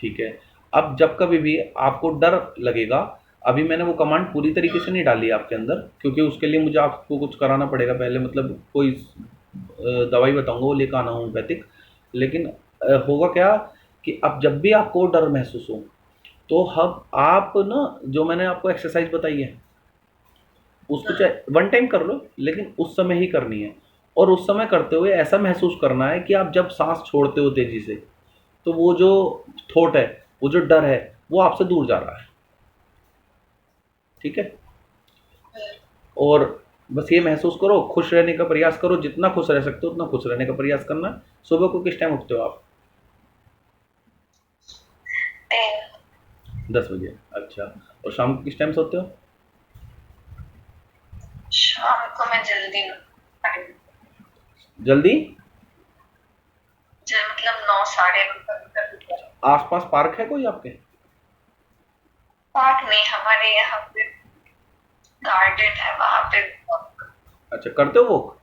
ठीक है। अब जब कभी भी आपको डर लगेगा, अभी मैंने वो कमांड पूरी तरीके से नहीं डाली आपके अंदर, क्योंकि उसके लिए मुझे आपको कुछ कराना पड़ेगा पहले, मतलब कोई दवाई बताऊंगा वो लेकर आना होम्योपैथिक। लेकिन होगा क्या कि अब जब भी आपको डर महसूस हो, तो हम आप ना, जो मैंने आपको एक्सरसाइज बताई है उसको चाहे वन टाइम कर लो, लेकिन उस समय ही करनी है। और उस समय करते हुए ऐसा महसूस करना है कि आप जब सांस छोड़ते हो तेजी से, तो वो जो थॉट है, वो जो डर है, वो आपसे दूर जा रहा है। ठीक है। और बस ये महसूस करो, खुश रहने का प्रयास करो, जितना खुश रह सकते हो उतना खुश रहने का प्रयास करना। सुबह को किस टाइम उठते हो आप? 10 बजे। अच्छा। और शाम को किस टाइम सोते हो? शाम को मैं जल्दी जल्दी? मतलब 9 साढ़े 9 तक। आसपास पार्क है कोई आपके? पार्क नहीं, हमारे यहाँ पे गार्डन है, वहां पे। अच्छा, करते हो वॉक?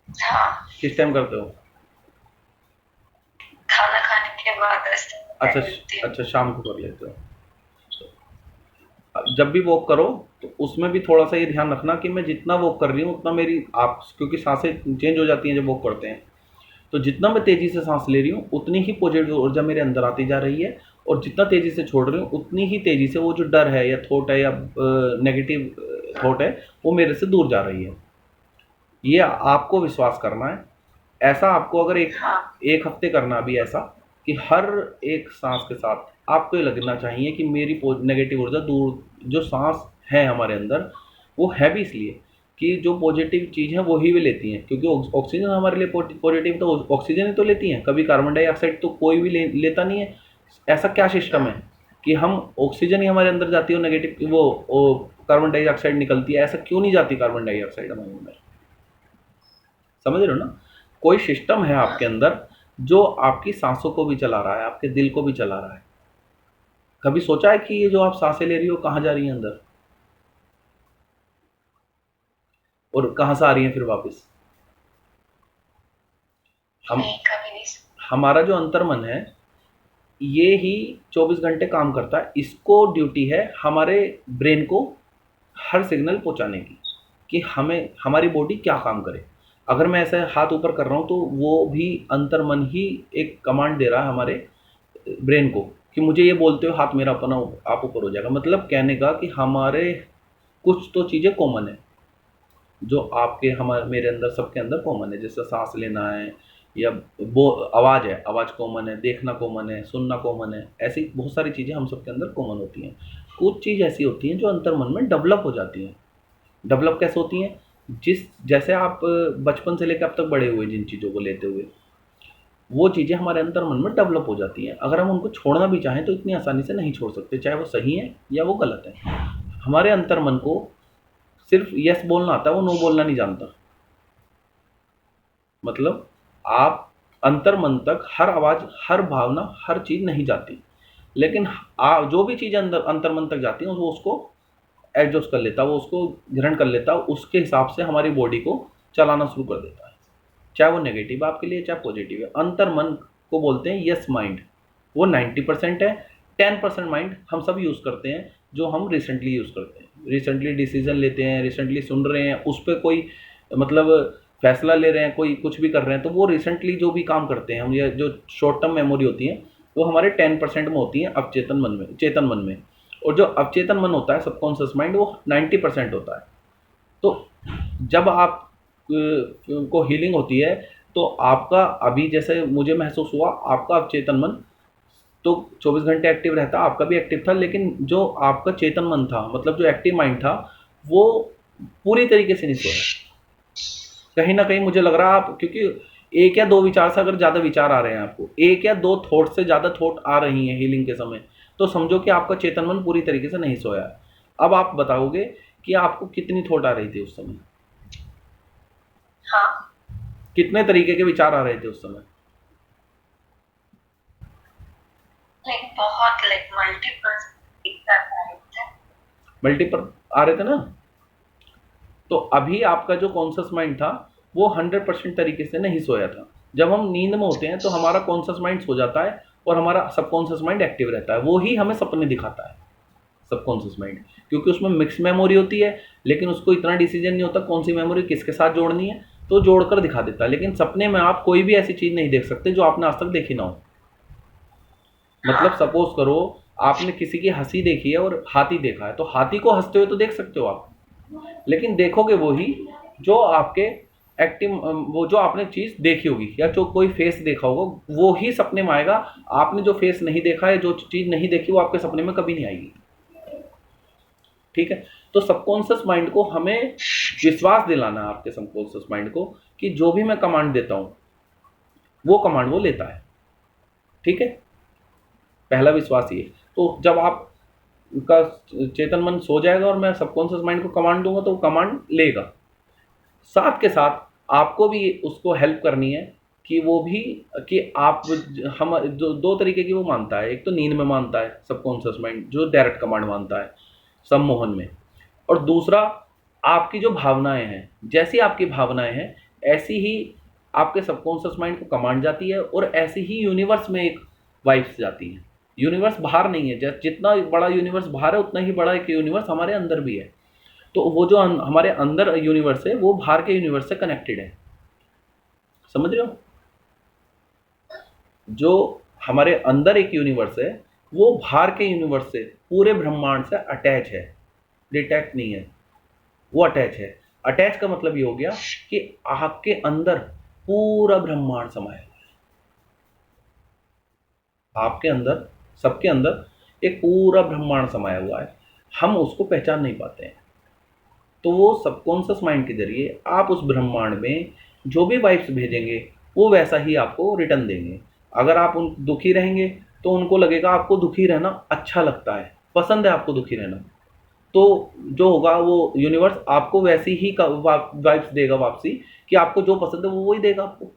हाँ, किस टाइम करते हो? खाना खाने के बाद अच्छा। टहलती हूँ। अच्छा, शाम को कर लेते हो। जब भी वॉक करो, तो उसमें भी थोड़ा सा ये ध्यान रखना कि मैं जितना वॉक कर रही हूँ उतना मेरी आप, क्योंकि सांसें चेंज हो जाती हैं जब वॉक करते हैं, तो जितना मैं तेज़ी से सांस ले रही हूँ उतनी ही पॉजिटिव ऊर्जा मेरे अंदर आती जा रही है। और जितना तेज़ी से छोड़ रही हूँ उतनी ही तेज़ी से वो जो डर है या थॉट है या नेगेटिव थॉट है, वो मेरे से दूर जा रही है। ये आपको विश्वास करना है। ऐसा आपको अगर एक हाँ। एक हफ्ते करना अभी ऐसा, कि हर एक सांस के साथ आपको ये लगना चाहिए कि मेरी नेगेटिव ऊर्जा दूर, जो सांस है हमारे अंदर, वो है भी इसलिए कि जो पॉजिटिव चीज़ है वही वे लेती हैं, क्योंकि ऑक्सीजन हमारे लिए पॉजिटिव, तो ऑक्सीजन ही तो लेती हैं, कभी कार्बन डाइऑक्साइड तो कोई भी लेता नहीं है। ऐसा क्या सिस्टम है कि हम ऑक्सीजन ही हमारे अंदर जाती है और नेगेटिव वो कार्बन डाइऑक्साइड निकलती है? ऐसा क्यों नहीं जाती कार्बन डाइऑक्साइड हमारे अंदर? समझ रहे हो ना? कोई सिस्टम है आपके अंदर जो आपकी सांसों को भी चला रहा है, आपके दिल को भी चला रहा है। कभी सोचा है कि ये जो आप सांसें ले रही हो कहाँ जा रही हैं अंदर, और कहाँ से आ रही हैं फिर वापस? हम नहीं, कभी नहीं। हमारा जो अंतर्मन है, ये ही 24 घंटे काम करता है। इसको ड्यूटी है हमारे ब्रेन को हर सिग्नल पहुंचाने की, कि हमें हमारी बॉडी क्या काम करे। अगर मैं ऐसे हाथ ऊपर कर रहा हूँ, तो वो भी अंतर्मन ही एक कमांड दे रहा है हमारे ब्रेन को, कि मुझे ये बोलते हो हाथ मेरा अपना आप ऊपर हो जाएगा। मतलब कहने का कि हमारे कुछ तो चीज़ें कॉमन है, जो आपके हमारे मेरे अंदर सबके अंदर कॉमन है, जैसे सांस लेना है, या वो आवाज़ है, आवाज़ कॉमन है, देखना कॉमन है, सुनना कॉमन है। ऐसी बहुत सारी चीज़ें हम सबके अंदर कॉमन होती हैं। कुछ चीज़ ऐसी होती हैं जो अंतर्मन में डेवलप हो जाती हैं। डेवलप कैसे होती हैं? जिस जैसे आप बचपन से लेकर अब तक बड़े हुए जिन चीज़ों को लेते हुए, वो चीज़ें हमारे अंतर्मन में डेवलप हो जाती हैं। अगर हम उनको छोड़ना भी चाहें तो इतनी आसानी से नहीं छोड़ सकते, चाहे वो सही है या वो गलत है। हमारे अंतर्मन को सिर्फ यस बोलना आता है, वो नो बोलना नहीं जानता। मतलब आप अंतर्मन तक हर आवाज़, हर भावना, हर चीज़ नहीं जाती, लेकिन जो भी चीज़ अंदर अंतर्मन तक जाती है वो उसको एडजस्ट कर लेता है, वो उसको ग्रहण कर लेता है, उसके हिसाब से हमारी बॉडी को चलाना शुरू कर देता है। चाहे वो नेगेटिव है आपके लिए, चाहे पॉजिटिव है। अंतर्मन को बोलते हैं यस माइंड। वो 90% है। 10% माइंड हम सब यूज़ करते हैं, जो हम रिसेंटली यूज़ करते हैं, रिसेंटली डिसीजन लेते हैं, रिसेंटली सुन रहे हैं, उस पर कोई मतलब फैसला ले रहे हैं, कोई कुछ भी कर रहे हैं, तो वो रिसेंटली जो भी काम करते हैं हम, ये जो शॉर्ट टर्म मेमोरी होती है, वो हमारे 10% में होती है अवचेतन मन में, चेतन मन में। और जो अवचेतन मन होता है, सबकॉन्शियस माइंड, वो 90% होता है। तो जब आप को हीलिंग होती है, तो आपका अभी जैसे मुझे महसूस हुआ, आपका अवचेतन मन तो 24 घंटे एक्टिव रहता, आपका भी एक्टिव था, लेकिन जो आपका चेतन मन था, मतलब जो एक्टिव माइंड था, वो पूरी तरीके से नहीं सोया। कहीं ना कहीं मुझे लग रहा है आप, क्योंकि एक या दो विचार से अगर ज़्यादा विचार आ रहे हैं आपको, एक या दो थॉट से ज़्यादा थॉट आ रही हैं हीलिंग के समय, तो समझो कि आपका चेतन मन पूरी तरीके से नहीं सोया है। अब आप बताओगे कि आपको कितनी थॉट आ रही थी उस समय, हाँ, कितने तरीके के विचार आ रहे थे उस समय? लाइक बहुत, लाइक मल्टीपल थे। मल्टीपल आ रहे थे ना? तो अभी आपका जो कॉन्शियस माइंड था, वो 100% तरीके से नहीं सोया था। जब हम नींद में होते हैं तो हमारा कॉन्शियस माइंड सो जाता है, और हमारा सबकॉन्शियस माइंड एक्टिव रहता है, वो ही हमें सपने दिखाता है सबकॉन्शियस माइंड, क्योंकि उसमें मिक्स मेमोरी होती है, लेकिन उसको इतना डिसीजन नहीं होता कौन सी मेमोरी किसके साथ जोड़नी है, तो जोड़कर दिखा देता है। लेकिन सपने में आप कोई भी ऐसी चीज़ नहीं देख सकते जो आपने आज तक देखी ना हो। मतलब सपोज करो आपने किसी की हंसी देखी है और हाथी देखा है, तो हाथी को हंसते हुए तो देख सकते हो आप, लेकिन देखोगे वो ही जो आपके एक्टिव, वो जो आपने चीज़ देखी होगी या जो कोई फेस देखा होगा वो ही सपने में आएगा। आपने जो फेस नहीं देखा है, जो चीज़ नहीं देखी, वो आपके सपने में कभी नहीं आएगी। ठीक है, तो सबकॉन्शियस माइंड को हमें विश्वास दिलाना है, आपके सबकॉन्शियस माइंड को, कि जो भी मैं कमांड देता हूँ वो कमांड वो लेता है। ठीक है, पहला विश्वास ये। तो जब आप का चेतन मन सो जाएगा और मैं सबकॉन्शियस माइंड को कमांड दूंगा तो वो कमांड लेगा। साथ के साथ आपको भी उसको हेल्प करनी है कि वो भी, कि आप, हम दो तरीके की वो मानता है। एक तो नींद में मानता है सबकॉन्शियस माइंड, जो डायरेक्ट कमांड मानता है सम्मोहन में, और दूसरा आपकी जो भावनाएं हैं, जैसी आपकी भावनाएं हैं ऐसी ही आपके सबकॉन्शियस माइंड को कमांड जाती है, और ऐसी ही यूनिवर्स में एक वाइब्स जाती हैं। यूनिवर्स बाहर नहीं है, जितना बड़ा यूनिवर्स बाहर है उतना ही बड़ा एक यूनिवर्स हमारे अंदर भी है। तो वो जो हमारे अंदर यूनिवर्स है वो बाहर के यूनिवर्स से कनेक्टेड है। समझ रहे हो? जो हमारे अंदर एक यूनिवर्स है वो बाहर के यूनिवर्स से, पूरे ब्रह्मांड से अटैच है, डिटैच नहीं है, वो अटैच है। अटैच का मतलब ये हो गया कि आपके अंदर पूरा ब्रह्मांड समाया हुआ है। आपके अंदर, सबके अंदर एक पूरा ब्रह्मांड समाया हुआ है, हम उसको पहचान नहीं पाते हैं। तो वो सबकॉन्शियस माइंड के जरिए आप उस ब्रह्मांड में जो भी वाइब्स भेजेंगे वो वैसा ही आपको रिटर्न देंगे। अगर आप उन दुखी रहेंगे तो उनको लगेगा आपको दुखी रहना अच्छा लगता है, पसंद है आपको दुखी रहना, तो जो होगा वो यूनिवर्स आपको वैसी ही वाइब्स देगा वापसी, कि आपको जो पसंद है वो वही देगा आपको।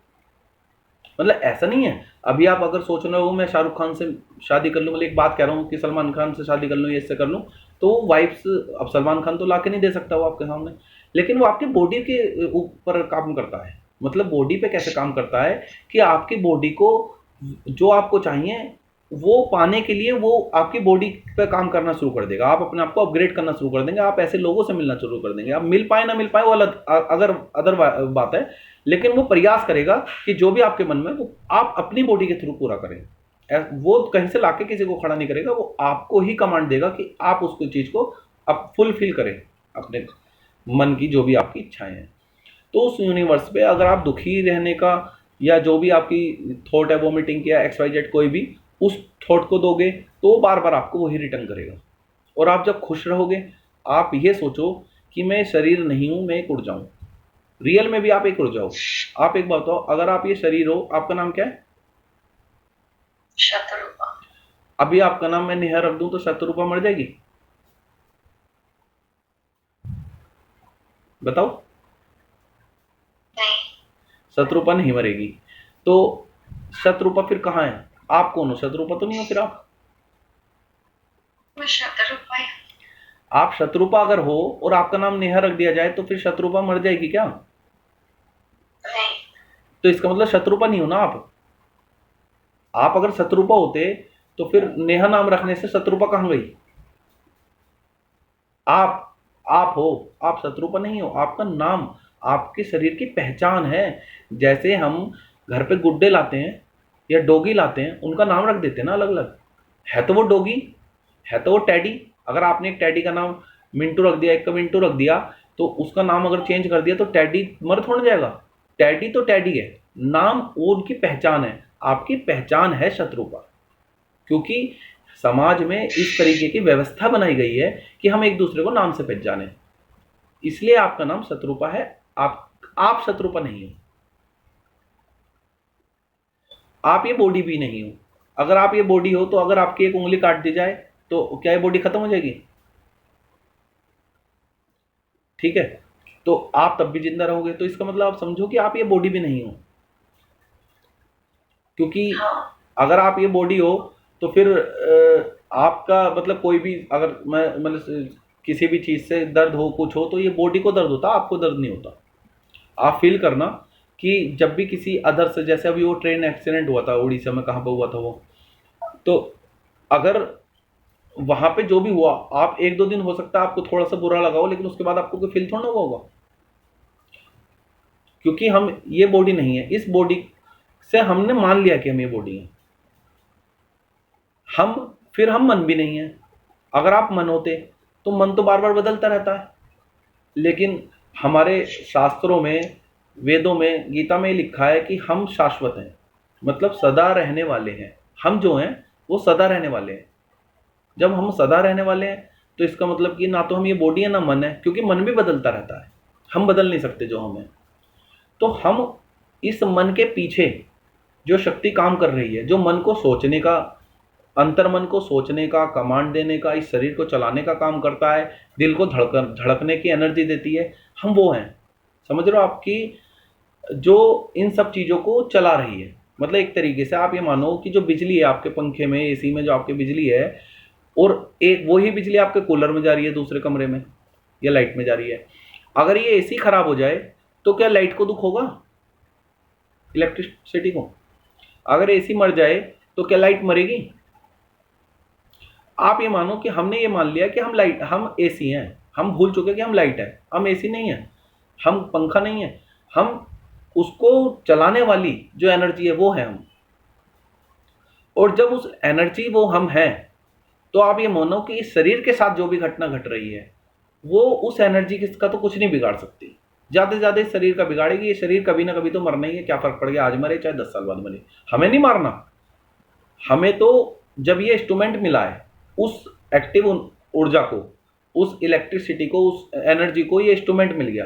मतलब ऐसा नहीं है, अभी आप अगर सोच रहे हो मैं शाहरुख खान से शादी कर लूँ, मतलब एक बात कह रहा हूँ कि सलमान खान से शादी कर लूँ, ये इससे कर लूँ, तो वो वाइब्स अब सलमान खान तो ला के नहीं दे सकता वो आपके सामने, लेकिन वो आपकी बॉडी के ऊपर काम करता है। मतलब बॉडी पे कैसे काम करता है कि आपकी बॉडी को जो आपको चाहिए वो पाने के लिए वो आपकी बॉडी पे काम करना शुरू कर देगा, आप अपने आप को अपग्रेड करना शुरू कर देंगे, आप ऐसे लोगों से मिलना शुरू कर देंगे। आप मिल पाए ना मिल पाए वो अलग अगर अदर बात है, लेकिन वो प्रयास करेगा कि जो भी आपके मन में वो आप अपनी बॉडी के थ्रू पूरा करें। वो कहीं से लाके किसी को खड़ा नहीं करेगा, वो आपको ही कमांड देगा कि आप उसको चीज़ को आप फुलफिल करें, अपने मन की जो भी आपकी इच्छाएं हैं। तो उस यूनिवर्स पे अगर आप दुखी रहने का या जो भी आपकी थॉट है, वोमिटिंग या XYZ कोई भी, उस थॉट को दोगे तो वो बार बार आपको वही रिटर्न करेगा। और आप जब खुश रहोगे, आप ये सोचो कि मैं शरीर नहीं हूँ, मैं एक उड़ जाऊँ, रियल में भी आप एक उड़ जाओ। आप एक बात बताओ, अगर आप ये शरीर हो, आपका नाम क्या है? शत्रुपा। अभी आपका नाम मैं नेहा रख दूं तो शत्रुपा मर जाएगी? बताओ। नहीं। शत्रुपा नहीं मरेगी। तो शत्रुपा फिर कहाँ है? आप कौन हो? शत्रुपा तो नहीं हो फिर आप। मैं शत्रुपा ही। आप शत्रुपा अगर हो और आपका नाम नेहा रख दिया जाए तो फिर शत्रुपा मर जाएगी क्या? नहीं। तो इसका मतलब शत्रुपा नहीं हो ना आप। आप अगर शत्रुपा होते तो फिर नेहा नाम रखने से शत्रुपा कहाँ गई? आप हो, आप शत्रुपा नहीं हो। आपका नाम आपके शरीर की पहचान है। जैसे हम घर पे गुड्डे लाते हैं या डॉगी लाते हैं, उनका नाम रख देते हैं ना अलग अलग। है तो वो डॉगी, है तो वो टैडी। अगर आपने एक टैडी का नाम मिंटू रख दिया, एक का मिंटू रख दिया, तो उसका नाम अगर चेंज कर दिया तो टैडी मर थोड़ा जाएगा। टैडी तो टैडी है, नाम वो उनकी पहचान है। आपकी पहचान है शत्रुपा, क्योंकि समाज में इस तरीके की व्यवस्था बनाई गई है कि हम एक दूसरे को नाम से पहचाने, इसलिए आपका नाम शत्रुपा है। आप शत्रुपा नहीं हो। आप ये बॉडी भी नहीं हो। अगर आप ये बॉडी हो तो अगर आपकी एक उंगली काट दी जाए तो क्या ये बॉडी खत्म हो जाएगी? ठीक है, तो आप तब भी जिंदा रहोगे। तो इसका मतलब आप समझो कि आप ये बॉडी भी नहीं हो, क्योंकि अगर आप ये बॉडी हो तो फिर आपका मतलब कोई भी, अगर मैं मतलब किसी भी चीज़ से दर्द हो, कुछ हो, तो ये बॉडी को दर्द होता, आपको दर्द नहीं होता। आप फील करना कि जब भी किसी अदर से, जैसे अभी वो ट्रेन एक्सीडेंट हुआ था उड़ीसा में, कहाँ पर हुआ था वो, तो अगर वहां पे जो भी हुआ, आप 1-2 दिन हो सकता है आपको थोड़ा सा बुरा लगा हो, लेकिन उसके बाद आपको कोई फील थोड़ा ना हुआ होगा, क्योंकि हम ये बॉडी नहीं है। इस बॉडी से हमने मान लिया कि हम ये बॉडी है। हम मन भी नहीं है। अगर आप मन होते तो मन तो बार बार बदलता रहता है, लेकिन हमारे शास्त्रों में, वेदों में, गीता में लिखा है कि हम शाश्वत हैं, मतलब सदा रहने वाले हैं। हम जो हैं वो सदा रहने वाले हैं। जब हम सदा रहने वाले हैं तो इसका मतलब कि ना तो हम ये बॉडी है ना मन है, क्योंकि मन भी बदलता रहता है, हम बदल नहीं सकते जो हम हैं। तो हम इस मन के पीछे जो शक्ति काम कर रही है, जो मन को सोचने का, अंतर्मन को सोचने का, कमांड देने का, इस शरीर को चलाने का काम करता है, दिल को धड़कने की एनर्जी देती है, हम वो हैं। समझ रहे हो? आपकी जो इन सब चीज़ों को चला रही है, मतलब एक तरीके से आप ये मानो कि जो बिजली है आपके पंखे में, एसी में, जो आपकी बिजली है, और एक वही बिजली आपके कूलर में जा रही है दूसरे कमरे में, या लाइट में जा रही है। अगर ये एसी खराब हो जाए तो क्या लाइट को दुख होगा? इलेक्ट्रिसिटी को? अगर एसी मर जाए तो क्या लाइट मरेगी? आप ये मानो कि हमने ये मान लिया कि हम एसी हैं। हम भूल चुके कि हम लाइट है, हम एसी नहीं है, हम पंखा नहीं है, हम उसको चलाने वाली जो एनर्जी है वो है हम। और जब उस एनर्जी वो हम हैं, तो आप ये मानो कि इस शरीर के साथ जो भी घटना घट रही है वो उस एनर्जी का तो कुछ नहीं बिगाड़ सकती। ज़्यादा से ज़्यादा इस शरीर का बिगाड़ेगी। ये शरीर कभी ना कभी तो मरना ही है, क्या फ़र्क पड़ गया आज मरे चाहे 10 साल बाद मरे, हमें नहीं मारना। हमें तो जब ये इंस्ट्रूमेंट मिला है, उस एक्टिव ऊर्जा को, उस इलेक्ट्रिसिटी को, उस एनर्जी को ये इंस्ट्रूमेंट मिल गया।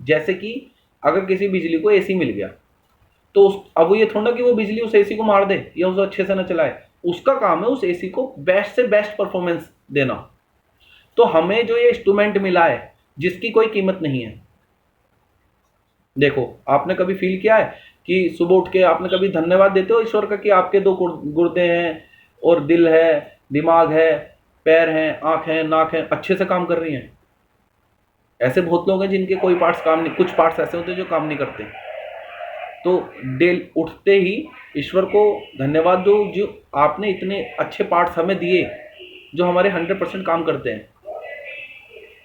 जैसे कि अगर किसी बिजली को एसी मिल गया तो अब वो ये थोड़ा कि वो बिजली उस एसी को मार दे या उसे अच्छे से ना चलाए। उसका काम है उस एसी को बेस्ट से बेस्ट परफॉर्मेंस देना। तो हमें जो ये इंस्ट्रूमेंट मिला है जिसकी कोई कीमत नहीं है। देखो, आपने कभी फील किया है कि सुबह उठ के आपने कभी धन्यवाद देते हो ईश्वर का कि आपके 2 गुर्दे हैं और दिल है, दिमाग है, पैर हैं, आँख है, नाक है, अच्छे से काम कर रही हैं? ऐसे बहुत लोग हैं जिनके कोई पार्ट्स काम नहीं, कुछ पार्ट्स ऐसे होते हैं जो काम नहीं करते। तो डेल उठते ही ईश्वर को धन्यवाद दो, जो आपने इतने अच्छे पार्ट्स हमें दिए जो हमारे 100% काम करते हैं।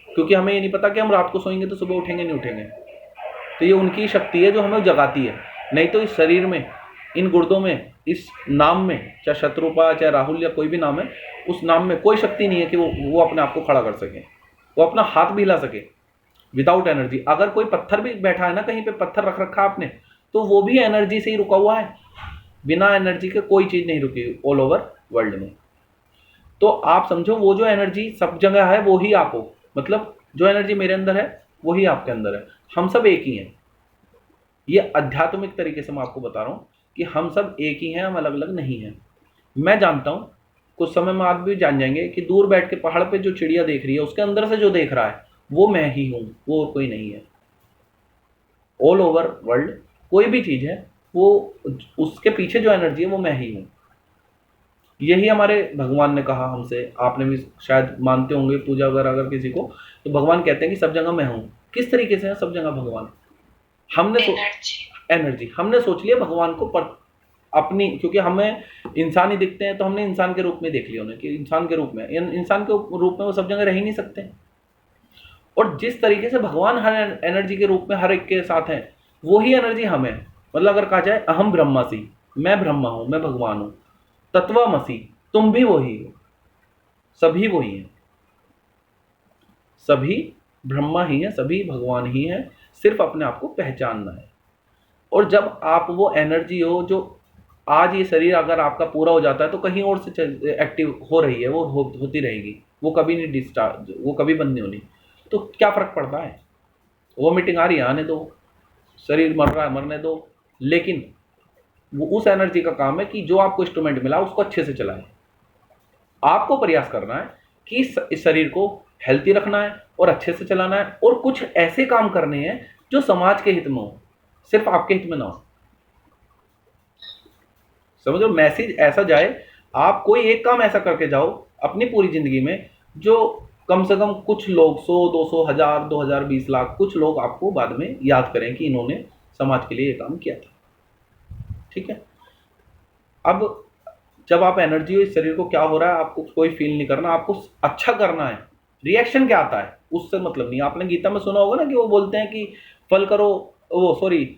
क्योंकि हमें ये नहीं पता कि हम रात को सोएंगे तो सुबह उठेंगे नहीं उठेंगे। तो ये उनकी शक्ति है जो हमें जगाती है। नहीं तो इस शरीर में, इन गुर्दों में, इस नाम में, चाहे शत्रुपा, चाहे राहुल या कोई भी नाम है, उस नाम में कोई शक्ति नहीं है कि वो अपने आप को खड़ा कर सके, वो अपना हाथ भी हिला सके विदाउट एनर्जी। अगर कोई पत्थर भी बैठा है ना, कहीं पे पत्थर रख रखा आपने, तो वो भी एनर्जी से ही रुका हुआ है। बिना एनर्जी के कोई चीज़ नहीं रुकी ऑल ओवर वर्ल्ड में। तो आप समझो, वो जो एनर्जी सब जगह है वो ही आप हो। मतलब जो एनर्जी मेरे अंदर है वही आपके अंदर है। हम सब एक ही हैं। ये आध्यात्मिक तरीके से मैं आपको बता रहा हूँ कि हम सब एक ही हैं, हम अलग अलग नहीं हैं। मैं जानता हूँ, कुछ समय में आप भी जान जाएंगे कि दूर बैठ के पहाड़ पे जो चिड़िया देख रही है, उसके अंदर से जो देख रहा है वो मैं ही हूँ, वो और कोई नहीं है। ऑल ओवर वर्ल्ड कोई भी चीज़ है, वो उसके पीछे जो एनर्जी है वो मैं ही हूँ। यही हमारे भगवान ने कहा हमसे। आपने भी शायद मानते होंगे पूजा वगैरह अगर किसी को, तो भगवान कहते हैं कि सब जगह मैं हूँ। किस तरीके से है सब जगह भगवान? हमने एनर्जी हमने सोच लिया भगवान को अपनी, क्योंकि हमें इंसान ही दिखते हैं तो हमने इंसान के रूप में देख लिया उन्हें कि इंसान के रूप में, इंसान के रूप में वो सब जगह रह ही नहीं सकते। और जिस तरीके से भगवान हर एनर्जी के रूप में हर एक के साथ हैं, वही एनर्जी हमें। मतलब अगर कहा जाए अहम ब्रह्मासि, मैं ब्रह्मा हूँ, मैं भगवान हूँ। तत्वमसि, तुम भी वही हो, सभी वही हैं, सभी ब्रह्मा ही हैं, सभी भगवान ही हैं। सिर्फ अपने आप को पहचानना है। और जब आप वो एनर्जी हो जो आज ये शरीर अगर आपका पूरा हो जाता है तो कहीं और से एक्टिव हो रही है, वो होती रहेगी, वो कभी नहीं डिस्चार्ज, वो कभी बंद नहीं होनी। तो क्या फ़र्क पड़ता है? वो मीटिंग आ रही है, आने दो। शरीर मर रहा है, मरने दो। लेकिन वो उस एनर्जी का काम है कि जो आपको इंस्ट्रूमेंट मिला उसको अच्छे से चलाएं। आपको प्रयास करना है कि इस शरीर को हेल्थी रखना है और अच्छे से चलाना है, और कुछ ऐसे काम करने हैं जो समाज के हित में हो, सिर्फ आपके हित में ना हो। समझो, मैसेज ऐसा जाए, आप कोई एक काम ऐसा करके जाओ अपनी पूरी ज़िंदगी में जो कम से कम कुछ लोग 100, 200, 1000, 2000, 20 लाख, कुछ लोग आपको बाद में याद करें कि इन्होंने समाज के लिए ये काम किया था। ठीक है? अब जब आप एनर्जी इस शरीर को क्या हो रहा है आपको कोई फील नहीं करना, आपको अच्छा करना है। रिएक्शन क्या आता है उससे मतलब नहीं। आपने गीता में सुना होगा ना कि वो बोलते हैं कि फल करो, वो सॉरी